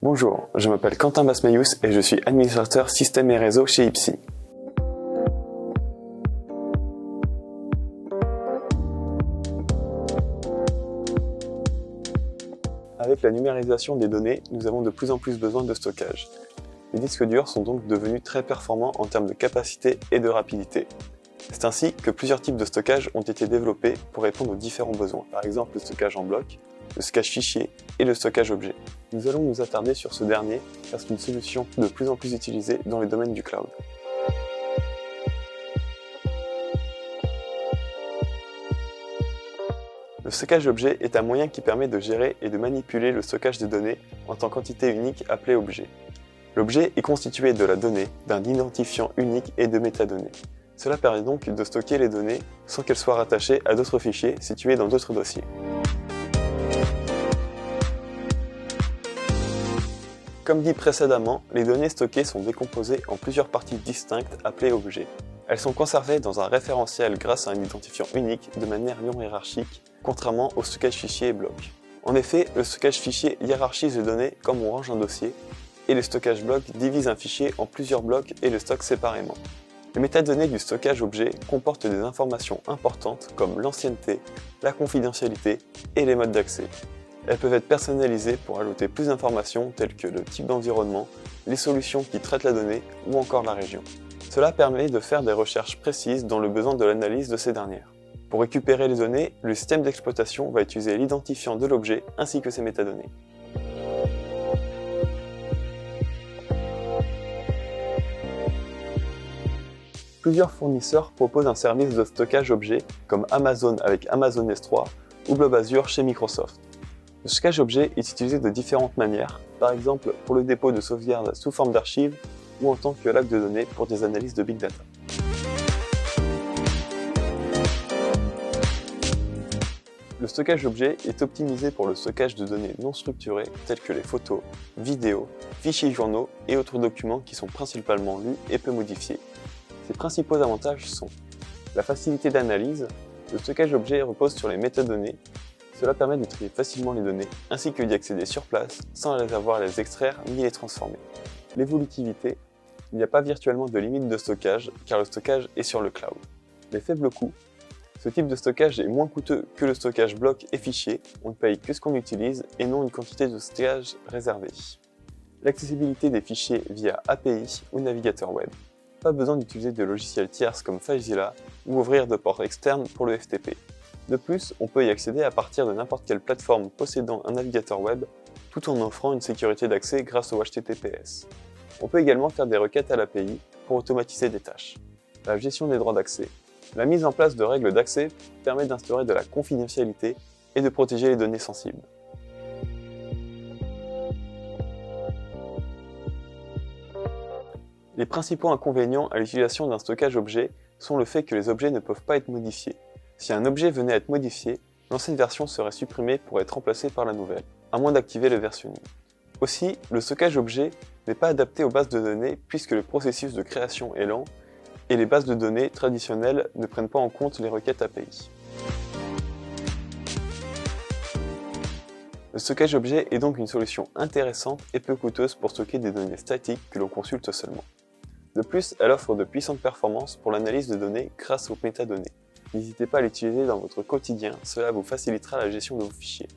Bonjour, je m'appelle Quentin Basmayous et je suis administrateur système et réseau chez Ipsi. Avec la numérisation des données, nous avons de plus en plus besoin de stockage. Les disques durs sont donc devenus très performants en termes de capacité et de rapidité. C'est ainsi que plusieurs types de stockage ont été développés pour répondre aux différents besoins, par exemple le stockage en bloc, le stockage fichier et le stockage objet. Nous allons nous attarder sur ce dernier car c'est une solution de plus en plus utilisée dans les domaines du cloud. Le stockage objet est un moyen qui permet de gérer et de manipuler le stockage des données en tant qu'entité unique appelée objet. L'objet est constitué de la donnée, d'un identifiant unique et de métadonnées. Cela permet donc de stocker les données sans qu'elles soient rattachées à d'autres fichiers situés dans d'autres dossiers. Comme dit précédemment, les données stockées sont décomposées en plusieurs parties distinctes appelées objets. Elles sont conservées dans un référentiel grâce à un identifiant unique de manière non hiérarchique, contrairement au stockage fichier et bloc. En effet, le stockage fichier hiérarchise les données comme on range un dossier, et le stockage bloc divise un fichier en plusieurs blocs et le stocke séparément. Les métadonnées du stockage objet comportent des informations importantes comme l'ancienneté, la confidentialité et les modes d'accès. Elles peuvent être personnalisées pour ajouter plus d'informations telles que le type d'environnement, les solutions qui traitent la donnée ou encore la région. Cela permet de faire des recherches précises dans le besoin de l'analyse de ces dernières. Pour récupérer les données, le système d'exploitation va utiliser l'identifiant de l'objet ainsi que ses métadonnées. Plusieurs fournisseurs proposent un service de stockage objet comme Amazon avec Amazon S3 ou Blob Azure chez Microsoft. Le stockage objet est utilisé de différentes manières, par exemple pour le dépôt de sauvegarde sous forme d'archives ou en tant que lac de données pour des analyses de big data. Le stockage objet est optimisé pour le stockage de données non structurées telles que les photos, vidéos, fichiers journaux et autres documents qui sont principalement lus et peu modifiés. Ses principaux avantages sont la facilité d'analyse. Le stockage objet repose sur les métadonnées. Cela permet de trier facilement les données ainsi que d'y accéder sur place sans avoir à les extraire ni les transformer. L'évolutivité. Il n'y a pas virtuellement de limite de stockage car le stockage est sur le cloud. Les faibles coûts. Ce type de stockage est moins coûteux que le stockage bloc et fichier. On ne paye que ce qu'on utilise et non une quantité de stockage réservée. L'accessibilité des fichiers via API ou navigateur web. Pas besoin d'utiliser de logiciels tierces comme FileZilla ou ouvrir de ports externes pour le FTP. De plus, on peut y accéder à partir de n'importe quelle plateforme possédant un navigateur web, tout en offrant une sécurité d'accès grâce au HTTPS. On peut également faire des requêtes à l'API pour automatiser des tâches. La gestion des droits d'accès. La mise en place de règles d'accès permet d'instaurer de la confidentialité et de protéger les données sensibles. Les principaux inconvénients à l'utilisation d'un stockage objet sont le fait que les objets ne peuvent pas être modifiés. Si un objet venait à être modifié, l'ancienne version serait supprimée pour être remplacée par la nouvelle, à moins d'activer le versionning. Aussi, le stockage objet n'est pas adapté aux bases de données puisque le processus de création est lent et les bases de données traditionnelles ne prennent pas en compte les requêtes API. Le stockage objet est donc une solution intéressante et peu coûteuse pour stocker des données statiques que l'on consulte seulement. De plus, elle offre de puissantes performances pour l'analyse de données grâce aux métadonnées. N'hésitez pas à l'utiliser dans votre quotidien, cela vous facilitera la gestion de vos fichiers.